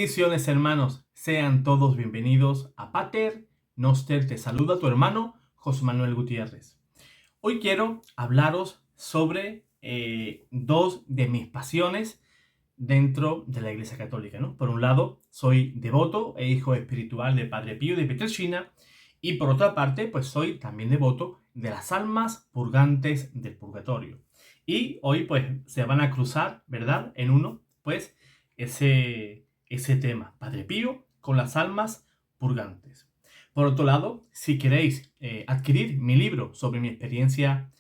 Bendiciones, hermanos. Sean todos bienvenidos a Pater Noster. Te saluda tu hermano José Manuel Gutiérrez. Hoy quiero hablaros sobre dos de mis pasiones dentro de la Iglesia Católica, ¿no? Por un lado, soy devoto e hijo espiritual de Padre Pío de Pietrelcina, y por otra parte, pues soy también devoto de las almas purgantes del purgatorio. Y hoy, pues, se van a cruzar, ¿verdad? En uno, pues, ese tema, Padre Pío con las almas purgantes. Por otro lado, si queréis adquirir mi libro sobre mi experiencia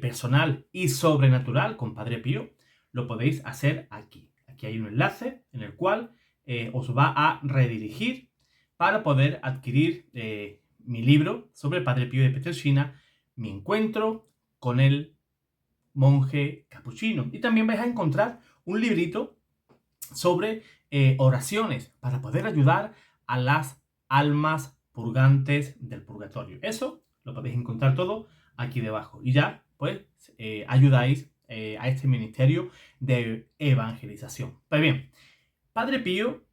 personal y sobrenatural con Padre Pío, lo podéis hacer aquí. Aquí hay un enlace en el cual os va a redirigir para poder adquirir mi libro sobre Padre Pío de Pietrelcina, mi encuentro con el monje capuchino. Y también vais a encontrar un librito sobre oraciones para poder ayudar a las almas purgantes del purgatorio. Eso lo podéis encontrar todo aquí debajo. Y ya, pues, ayudáis a este ministerio de evangelización. Pues bien, Padre Pío,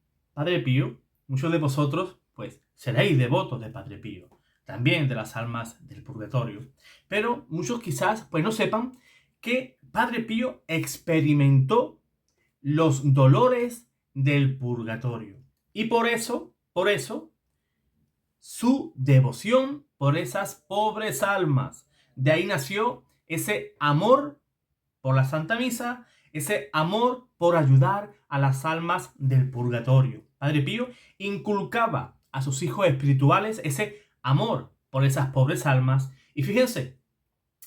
muchos de vosotros, pues, seréis devotos de Padre Pío, también de las almas del purgatorio. Pero muchos quizás, pues, no sepan que Padre Pío experimentó los dolores del purgatorio. Y por eso, su devoción por esas pobres almas. De ahí nació ese amor por la Santa Misa, ese amor por ayudar a las almas del purgatorio. Padre Pío inculcaba a sus hijos espirituales ese amor por esas pobres almas. Y fíjense,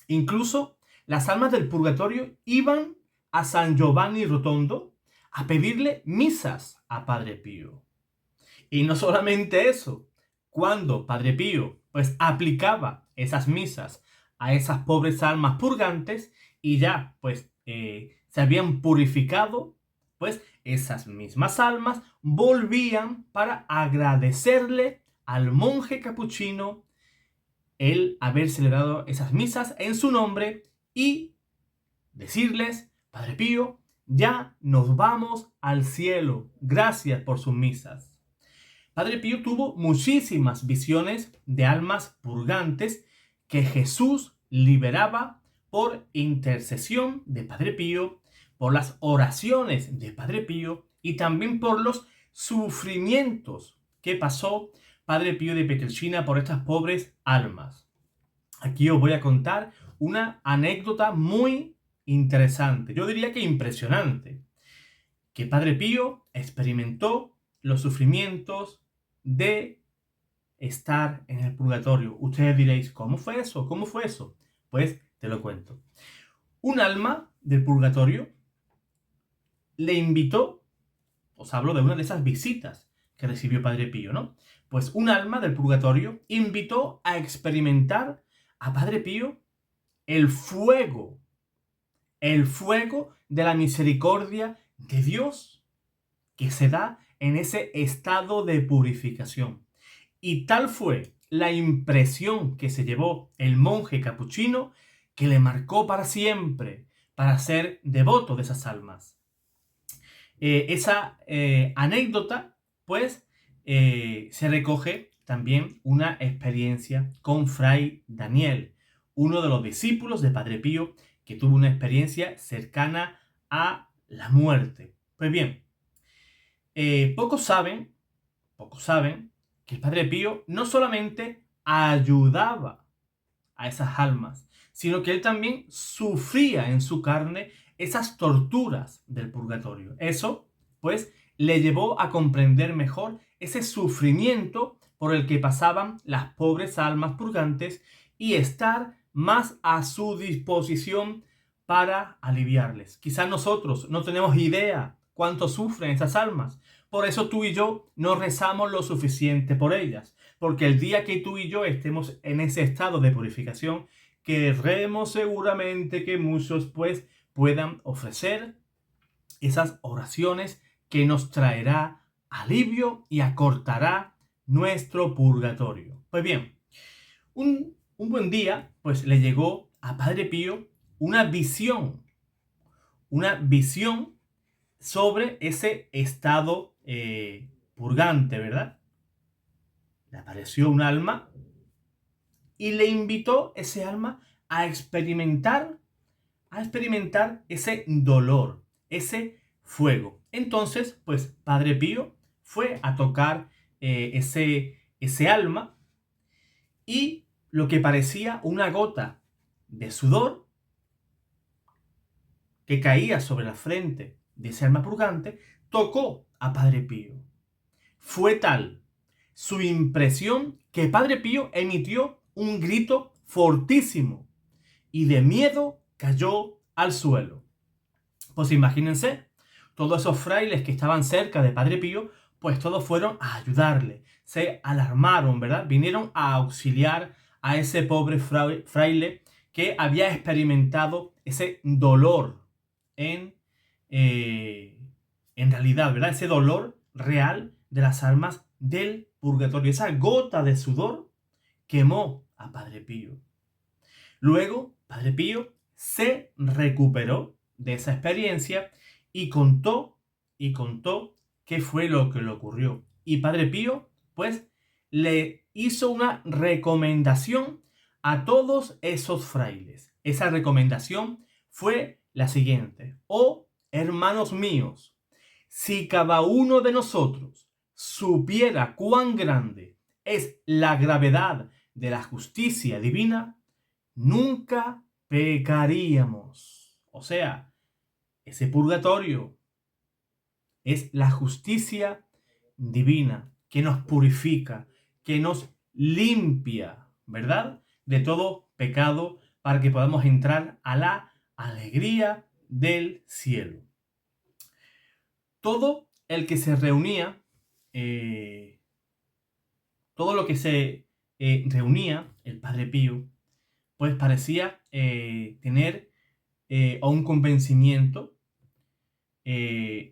incluso las almas del purgatorio iban a San Giovanni Rotondo a pedirle misas a Padre Pío. Y no solamente eso, cuando Padre Pío pues aplicaba esas misas a esas pobres almas purgantes y ya pues se habían purificado, pues esas mismas almas volvían para agradecerle al monje capuchino el haber celebrado esas misas en su nombre y decirles: Padre Pío, ya nos vamos al cielo, gracias por sus misas. Padre Pío tuvo muchísimas visiones de almas purgantes que Jesús liberaba por intercesión de Padre Pío, por las oraciones de Padre Pío y también por los sufrimientos que pasó Padre Pío de Pietrelcina por estas pobres almas. Aquí os voy a contar una anécdota muy interesante, yo diría que impresionante, que Padre Pío experimentó los sufrimientos de estar en el purgatorio. Ustedes diréis, ¿cómo fue eso? ¿Cómo fue eso? Pues te lo cuento. Un alma del purgatorio le invitó, os hablo de una de esas visitas que recibió Padre Pío, ¿no? Pues un alma del purgatorio invitó a experimentar a Padre Pío el fuego de la misericordia de Dios que se da en ese estado de purificación. Y tal fue la impresión que se llevó el monje capuchino que le marcó para siempre, para ser devoto de esas almas. Esa anécdota, pues, se recoge también una experiencia con Fray Daniel, uno de los discípulos de Padre Pío que tuvo una experiencia cercana a la muerte. Pues bien, pocos saben que el Padre Pío no solamente ayudaba a esas almas, sino que él también sufría en su carne esas torturas del purgatorio. Eso, pues, le llevó a comprender mejor ese sufrimiento por el que pasaban las pobres almas purgantes y estar más a su disposición para aliviarles. Quizás nosotros no tenemos idea cuánto sufren esas almas. Por eso tú y yo no rezamos lo suficiente por ellas. Porque el día que tú y yo estemos en ese estado de purificación, querremos seguramente que muchos pues puedan ofrecer esas oraciones que nos traerá alivio y acortará nuestro purgatorio. Pues bien, un buen día pues le llegó a Padre Pío una visión sobre ese estado purgante, ¿verdad? Le apareció un alma y le invitó ese alma a experimentar ese dolor, ese fuego. Entonces, pues Padre Pío fue a tocar ese alma y lo que parecía una gota de sudor que caía sobre la frente de ese alma purgante, tocó a Padre Pío. Fue tal su impresión que Padre Pío emitió un grito fortísimo y de miedo cayó al suelo. Pues imagínense, todos esos frailes que estaban cerca de Padre Pío, pues todos fueron a ayudarle. Se alarmaron, ¿verdad? Vinieron a auxiliar a ese pobre fraile que había experimentado ese dolor en, en realidad, ¿verdad? Ese dolor real de las almas del purgatorio. Esa gota de sudor quemó a Padre Pío. Luego, Padre Pío se recuperó de esa experiencia y contó qué fue lo que le ocurrió. Y Padre Pío, pues, le hizo una recomendación a todos esos frailes. Esa recomendación fue la siguiente: oh, hermanos míos, si cada uno de nosotros supiera cuán grande es la gravedad de la justicia divina, nunca pecaríamos. O sea, ese purgatorio es la justicia divina que nos purifica, que nos limpia, ¿verdad? De todo pecado para que podamos entrar a la alegría del cielo. Todo el que se reunía, todo lo que se reunía el Padre Pío, pues parecía tener un convencimiento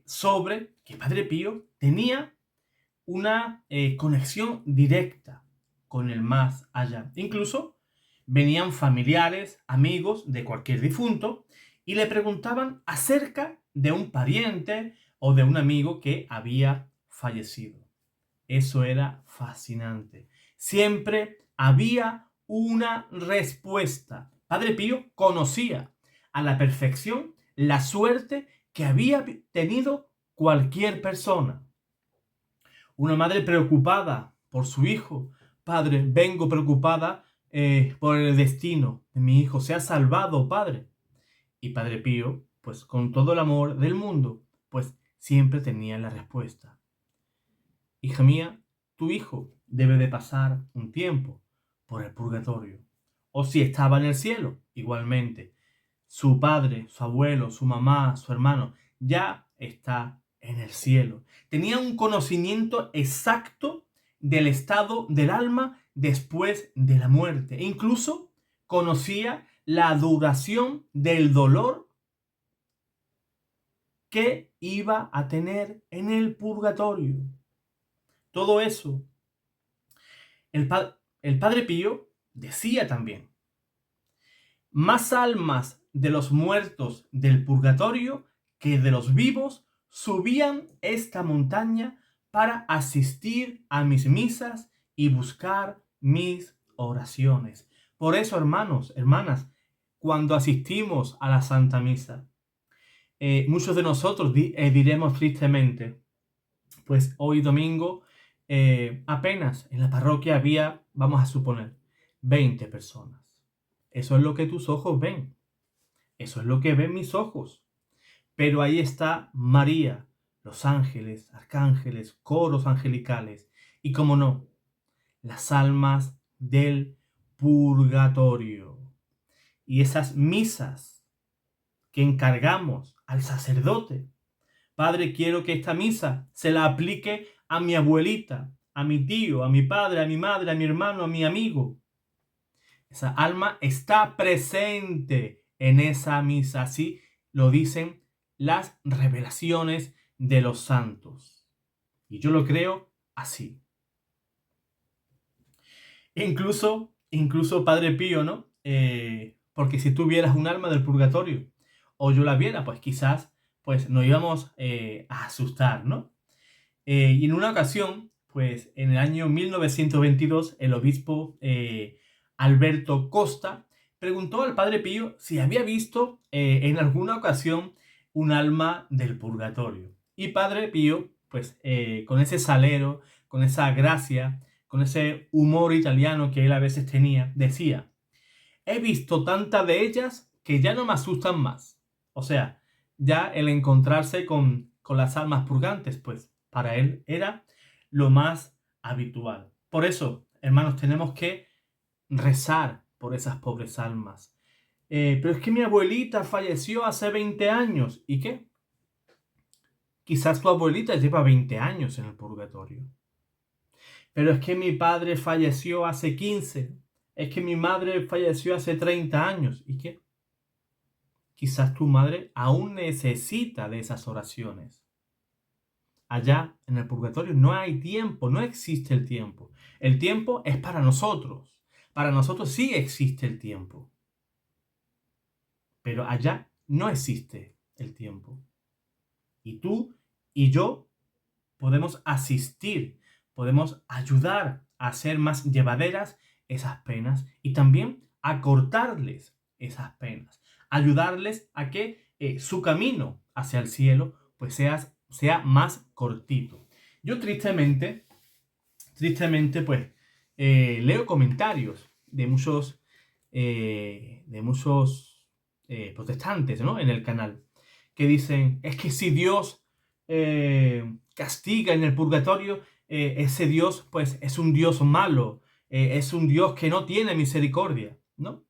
sobre que Padre Pío tenía una conexión directa con el más allá. Incluso venían familiares, amigos de cualquier difunto y le preguntaban acerca de un pariente o de un amigo que había fallecido. Eso era fascinante. Siempre había una respuesta. Padre Pío conocía a la perfección la suerte que había tenido cualquier persona. Una madre preocupada por su hijo. Padre, vengo preocupada por el destino de mi hijo. Se ha salvado, padre. Y Padre Pío, pues con todo el amor del mundo, pues siempre tenía la respuesta. Hija mía, tu hijo debe de pasar un tiempo por el purgatorio. O si estaba en el cielo, igualmente. Su padre, su abuelo, su mamá, su hermano, ya está en el cielo. Tenía un conocimiento exacto del estado del alma después de la muerte. E incluso conocía la duración del dolor que iba a tener en el purgatorio. Todo eso. El Padre Pío decía también: más almas de los muertos del purgatorio que de los vivos subían esta montaña para asistir a mis misas y buscar mis oraciones. Por eso, hermanos, hermanas, cuando asistimos a la Santa Misa, muchos de nosotros diremos tristemente, pues hoy domingo apenas en la parroquia había, vamos a suponer, 20 personas. Eso es lo que tus ojos ven. Eso es lo que ven mis ojos. Pero ahí está María, los ángeles, arcángeles, coros angelicales y, como no, las almas del purgatorio. Y esas misas que encargamos al sacerdote. Padre, quiero que esta misa se la aplique a mi abuelita, a mi tío, a mi padre, a mi madre, a mi hermano, a mi amigo. Esa alma está presente en esa misa. Así lo dicen las revelaciones de los santos. Y yo lo creo así. Incluso Padre Pío, ¿no? Porque si tú vieras un alma del purgatorio, o yo la viera, pues quizás pues nos íbamos a asustar, ¿no? Y en una ocasión, pues en el año 1922, el obispo Alberto Costa preguntó al Padre Pío si había visto en alguna ocasión un alma del purgatorio. Y Padre Pío, pues con ese salero, con esa gracia, con ese humor italiano que él a veces tenía, decía: he visto tantas de ellas que ya no me asustan más. O sea, ya el encontrarse con las almas purgantes, pues para él era lo más habitual. Por eso, hermanos, tenemos que rezar por esas pobres almas. Pero es que mi abuelita falleció hace 20 años. ¿Y qué? Quizás tu abuelita lleva 20 años en el purgatorio. Pero es que mi padre falleció hace 15. Es que mi madre falleció hace 30 años. ¿Y qué? Quizás tu madre aún necesita de esas oraciones. Allá en el purgatorio no hay tiempo, no existe el tiempo. El tiempo es para nosotros. Para nosotros sí existe el tiempo. Pero allá no existe el tiempo. Y tú y yo podemos asistir, podemos ayudar a hacer más llevaderas esas penas y también a cortarles esas penas, ayudarles a que su camino hacia el cielo pues sea más cortito. Yo tristemente pues leo comentarios de muchos protestantes, ¿no?, en el canal, que dicen: es que si Dios castiga en el purgatorio, ese Dios pues es un Dios malo, es un Dios que no tiene misericordia. No,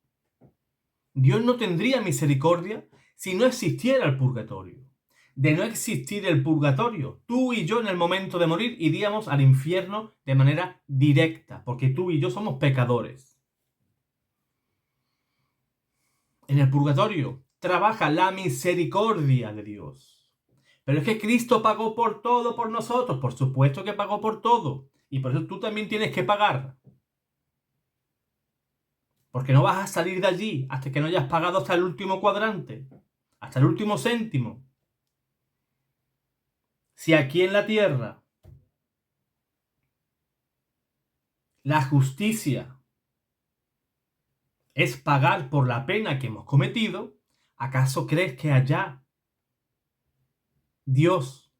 Dios no tendría misericordia si no existiera el purgatorio. De no existir el purgatorio, tú y yo en el momento de morir iríamos al infierno de manera directa, porque tú y yo somos pecadores. En el purgatorio trabaja la misericordia de Dios. Pero es que Cristo pagó por todo por nosotros. Por supuesto que pagó por todo. Y por eso tú también tienes que pagar. Porque no vas a salir de allí hasta que no hayas pagado hasta el último cuadrante, hasta el último céntimo. Si aquí en la tierra la justicia es pagar por la pena que hemos cometido, ¿acaso crees que allá Dios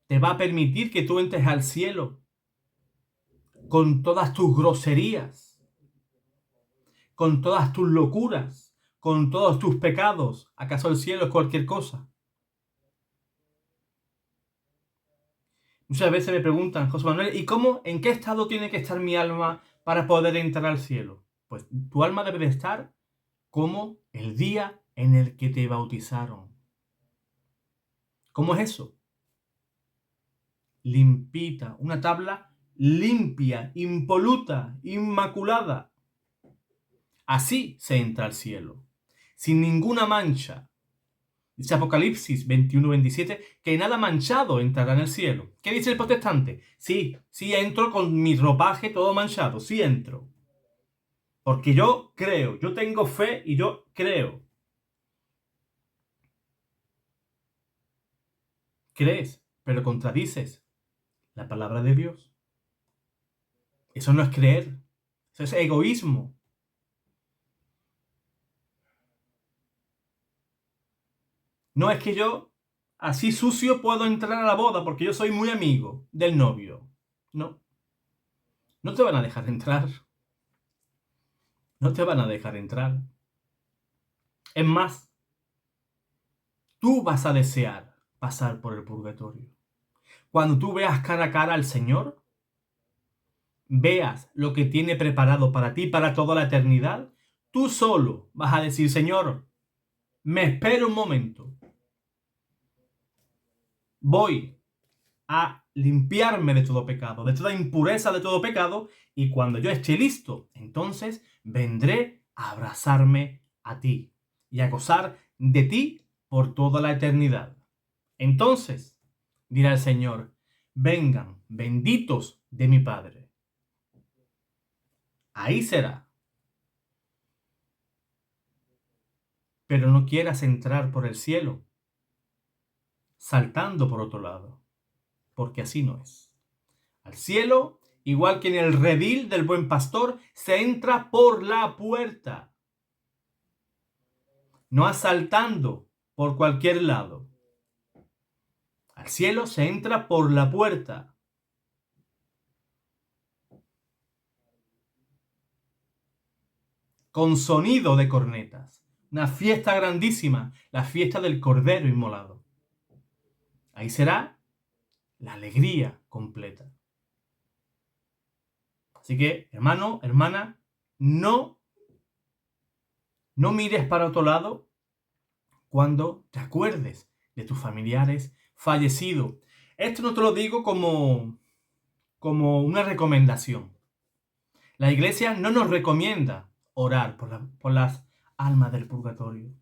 te va a permitir que tú entres al cielo con todas tus groserías, con todas tus locuras, con todos tus pecados? ¿Acaso el cielo es cualquier cosa? Muchas veces me preguntan: José Manuel, ¿y cómo, en qué estado tiene que estar mi alma para poder entrar al cielo? Pues tu alma debe de estar como el día en el que te bautizaron. ¿Cómo es eso? Limpita, una tabla limpia, impoluta, inmaculada. Así se entra al cielo, sin ninguna mancha. Dice Apocalipsis 21-27 que nada manchado entrará en el cielo. ¿Qué dice el protestante? Sí, sí entro con mi ropaje todo manchado, sí entro. Porque yo creo, yo tengo fe y yo creo. Crees, pero contradices la palabra de Dios. Eso no es creer, eso es egoísmo. No es que yo, así sucio, puedo entrar a la boda porque yo soy muy amigo del novio. No, no te van a dejar entrar. No te van a dejar entrar. Es más, tú vas a desear pasar por el purgatorio. Cuando tú veas cara a cara al Señor, veas lo que tiene preparado para ti para toda la eternidad, tú solo vas a decir: Señor, me espero un momento. Voy a limpiarme de todo pecado, de toda impureza, de todo pecado, y cuando yo esté listo, entonces vendré a abrazarme a ti y a gozar de ti por toda la eternidad. Entonces dirá el Señor: vengan, benditos de mi Padre. Ahí será. Pero no quieras entrar por el cielo, saltando por otro lado. porque así no es. Al cielo, igual que en el redil del buen pastor, se entra por la puerta, no asaltando por cualquier lado. Al cielo se entra por la puerta. Con sonido de cornetas. Una fiesta grandísima, la fiesta del Cordero Inmolado. Ahí será la alegría completa. Así que, hermano, hermana, no mires para otro lado cuando te acuerdes de tus familiares fallecidos. Esto no te lo digo como una recomendación. La Iglesia no nos recomienda orar por las almas del purgatorio.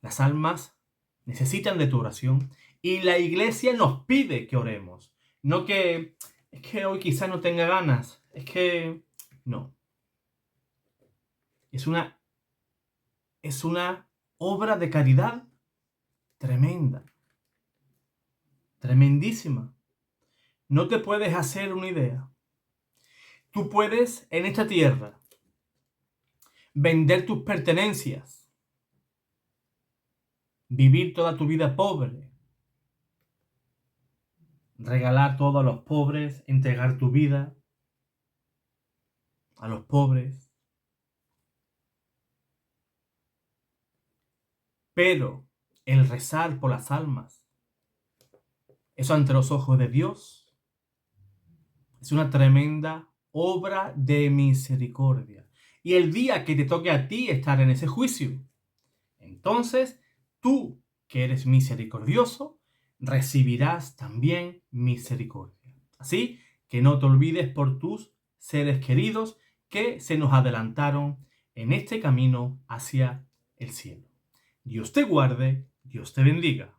Las almas necesitan de tu oración y la Iglesia nos pide que oremos. No que es que hoy quizá no tenga ganas. Es que no. Es una obra de caridad tremenda. Tremendísima. No te puedes hacer una idea. Tú puedes en esta tierra vender tus pertenencias, vivir toda tu vida pobre, regalar todo a los pobres, entregar tu vida a los pobres. Pero el rezar por las almas, eso ante los ojos de Dios, es una tremenda obra de misericordia. Y el día que te toque a ti estar en ese juicio, entonces tú, que eres misericordioso, recibirás también misericordia. Así que no te olvides por tus seres queridos que se nos adelantaron en este camino hacia el cielo. Dios te guarde, Dios te bendiga.